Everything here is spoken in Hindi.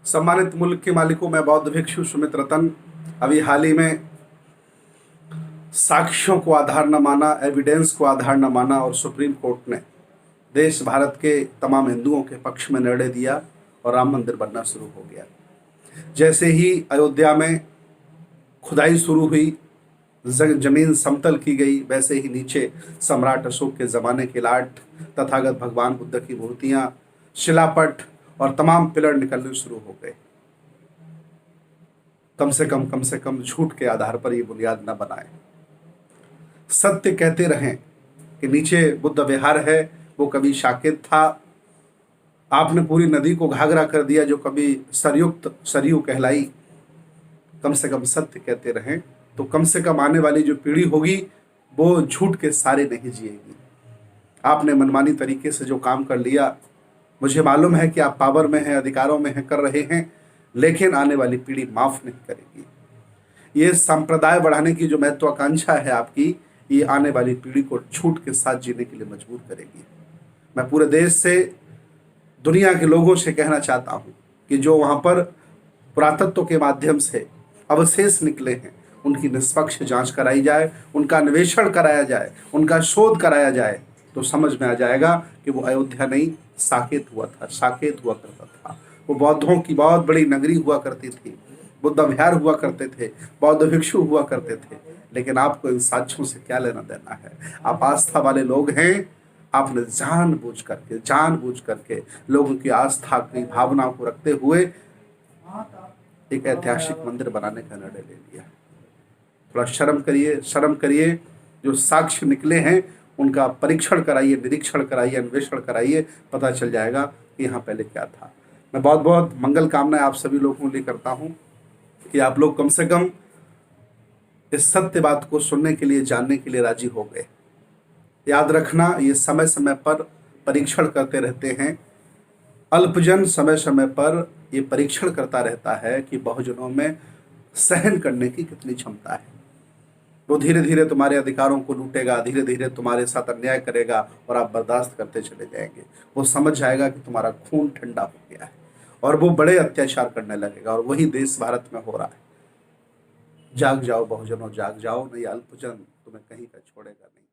सम्मानित मुल्क के मालिकों, मैं बौद्ध भिक्षु सुमित रतन। अभी हाल ही में साक्ष्यों को आधार न माना, एविडेंस को आधार न माना और सुप्रीम कोर्ट ने देश भारत के तमाम हिंदुओं के पक्ष में निर्णय दिया और राम मंदिर बनना शुरू हो गया। जैसे ही अयोध्या में खुदाई शुरू हुई, जमीन समतल की गई, वैसे ही नीचे सम्राट अशोक के ज़माने के लाट, तथागत भगवान बुद्ध की मूर्तियां, शिलापट और तमाम पिलर निकलने शुरू हो गए। कम से कम झूठ के आधार पर ये बुनियाद न बनाए, सत्य कहते रहें कि नीचे बुद्ध विहार है, वो कभी शाकित था। आपने पूरी नदी को घाघरा कर दिया जो कभी सरयू कहलाई। कम से कम सत्य कहते रहें, तो कम से कम आने वाली जो पीढ़ी होगी वो झूठ के सारे नहीं जिएगी। आपने मनमानी तरीके से जो काम कर लिया, मुझे मालूम है कि आप पावर में हैं, अधिकारों में हैं, कर रहे हैं, लेकिन आने वाली पीढ़ी माफ नहीं करेगी। ये संप्रदाय बढ़ाने की जो महत्वाकांक्षा है आपकी, ये आने वाली पीढ़ी को झूठ के साथ जीने के लिए मजबूर करेगी। मैं पूरे देश से, दुनिया के लोगों से कहना चाहता हूँ कि जो वहाँ पर पुरातत्व के माध्यम से अवशेष निकले हैं, उनकी निष्पक्ष जांच कराई जाए, उनका अन्वेषण कराया जाए, उनका शोध कराया जाए, तो समझ में आ जाएगा कि वो अयोध्या नहीं साकेत हुआ था, साकेत हुआ करता था। वो बौद्धों की बहुत बड़ी नगरी हुआ करती थी, बुद्ध विहार हुआ करते थे, बौद्ध भिक्षु हुआ करते थे। लेकिन आपको इन साक्ष्यों से क्या लेना देना है? आप आस्था वाले लोग हैं। आपने जानबूझ करके लोगों की आस्था की भावना को रखते हुए एक ऐतिहासिक मंदिर बनाने का निर्णय ले लिया। थोड़ा शर्म करिए। जो साक्ष्य निकले हैं उनका परीक्षण कराइए, निरीक्षण कराइए, अन्वेषण कराइए, पता चल जाएगा कि यहाँ पहले क्या था। मैं बहुत बहुत मंगल कामनाएं आप सभी लोगों के लिए करता हूँ कि आप लोग कम से कम इस सत्य बात को सुनने के लिए, जानने के लिए राजी हो गए। याद रखना, ये समय समय पर परीक्षण करते रहते हैं। अल्पजन समय समय पर ये परीक्षण करता रहता है कि बहुजनों में सहन करने की कितनी क्षमता है। वो धीरे धीरे तुम्हारे अधिकारों को लूटेगा, धीरे धीरे तुम्हारे साथ अन्याय करेगा और आप बर्दाश्त करते चले जाएंगे। वो समझ जाएगा कि तुम्हारा खून ठंडा हो गया है और वो बड़े अत्याचार करने लगेगा, और वही देश भारत में हो रहा है। जाग जाओ बहुजनों, जाग जाओ, नहीं अल्पजन तुम्हें कहीं का छोड़ेगा नहीं।